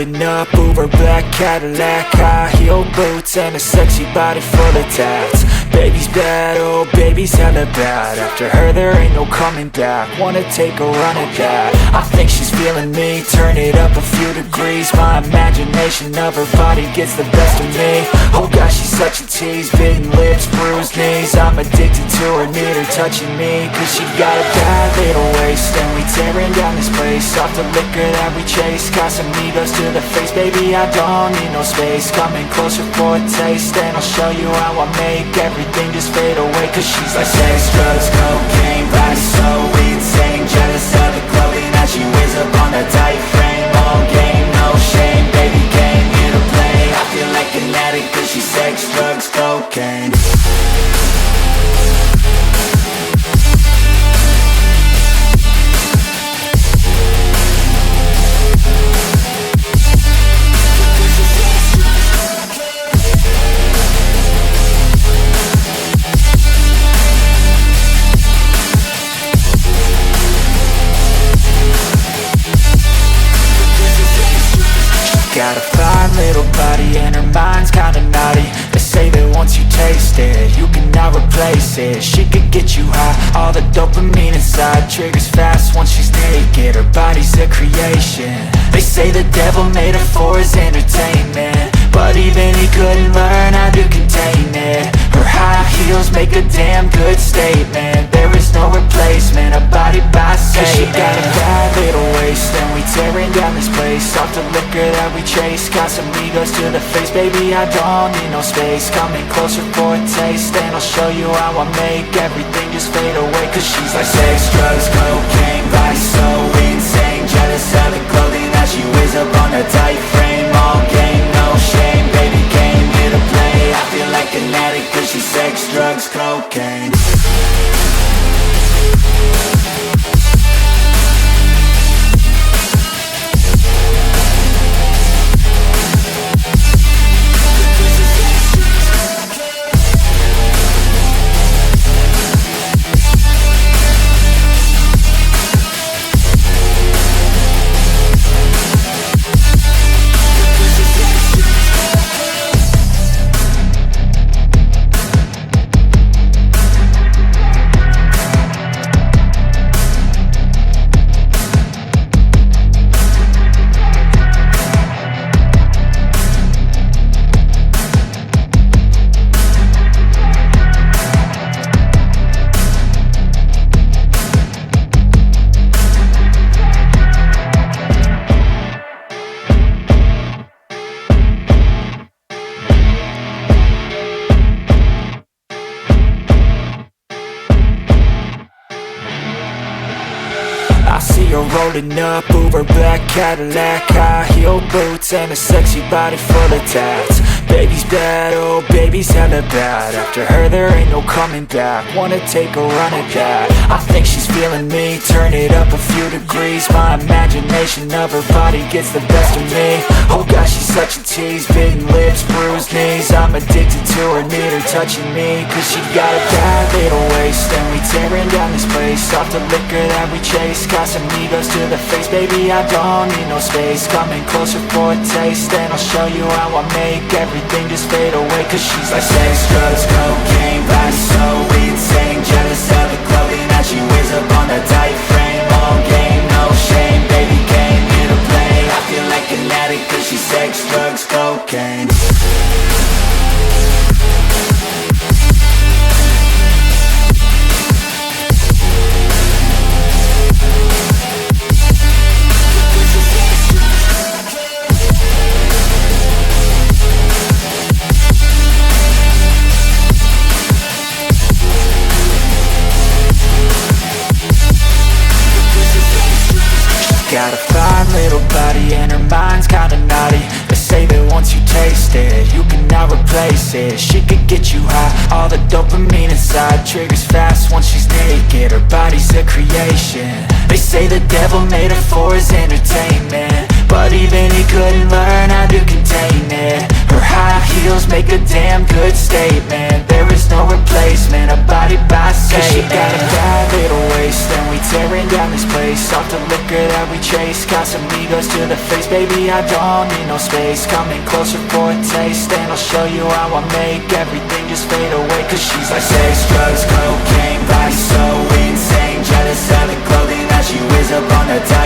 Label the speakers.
Speaker 1: rolling up, Uber black Cadillac, high heel boots and a sexy body full of tats. Baby's bad, oh baby's hella bad. After her there ain't no coming back. Wanna take a run at that. I think she's feeling me, turn it up a few degrees. My imagination of her body gets the best of me. Oh gosh, she's such a tease, bitten lips, bruised knees. I'm addicted to her, need her touching me, cause she got a bad little waist. And we tearing down this place, off the liquor that we chase. Casamigos to the face, baby I don't need no space. Coming closer for a taste, and I'll show you how I make everything just fade away. Cause she's like sex, drugs, cocaine, body so insane. Jealous of the clothing that she wears up on a tight frame. All game, no shame, baby came here to play. I feel like an addict cause she's sex, drugs, cocaine. Got a fine little body and her mind's kinda naughty. They say that once you taste it, you cannot replace it. She could get you high, all the dopamine inside triggers fast once she's naked. Her body's a creation. They say the devil made her for his entertainment, but even he couldn't learn how to contain it. Her high heels make a damn good statement. There is no replacement, a body by Satan. Cause she got a bad little waist, and we tearing down this place. Off the liquor that we chase, Casamigos to the face, baby I don't need no space. Coming closer for a taste, and I'll show you how I make everything just fade away. Cause she's like sex, drugs, cocaine, body so insane. Jealous of the clothing that she wears up on a tight frame. All game, no shame, baby came here to play. I feel like an addict cause she's sex, drugs, cocaine. I see her rolling up, Uber black Cadillac, high heel boots and a sexy body full of tats. Baby's bad, oh baby's hella bad. After her there ain't no coming back. Wanna take a run at that. I think she's feeling me, turn it up a few degrees. My imagination of her body gets the best of me. Oh gosh, she's such a tease, bitten lips, bruised knees. I'm addicted to her, need her touching me, cause she got a bad little waist. And we tearing down this place, off the liquor that we chase. Casamigos to the face, baby I don't need no space. Coming closer for a taste, and I'll show you how I make everything just fade away. Cause she's like sex, drugs, cocaine, body so insane. Jealous of the clothing that she wears up on a tight frame. All game, no shame, baby came here to play. I feel like an addict cause she's sex, drugs, cocaine. Got a fine little body and her mind's kinda naughty. They say that once you taste it, you cannot replace it. She could get you high, all the dopamine inside triggers fast once she's naked. Her body's a creation. They say the devil made her for his entertainment, but even he couldn't learn how to contain it. Her high heels make a damn good statement. There is no replacement, a body by Satan. Cause she got a bad little waist, and we tearing down this place. Off the liquor that we chase, Casamigos to the face. Baby, I don't need no space, coming closer for a taste, and I'll show you how I make everything just fade away. Cause she's like sex, drugs, cocaine, body so insane, jealous of the clothing that she wears up on her top.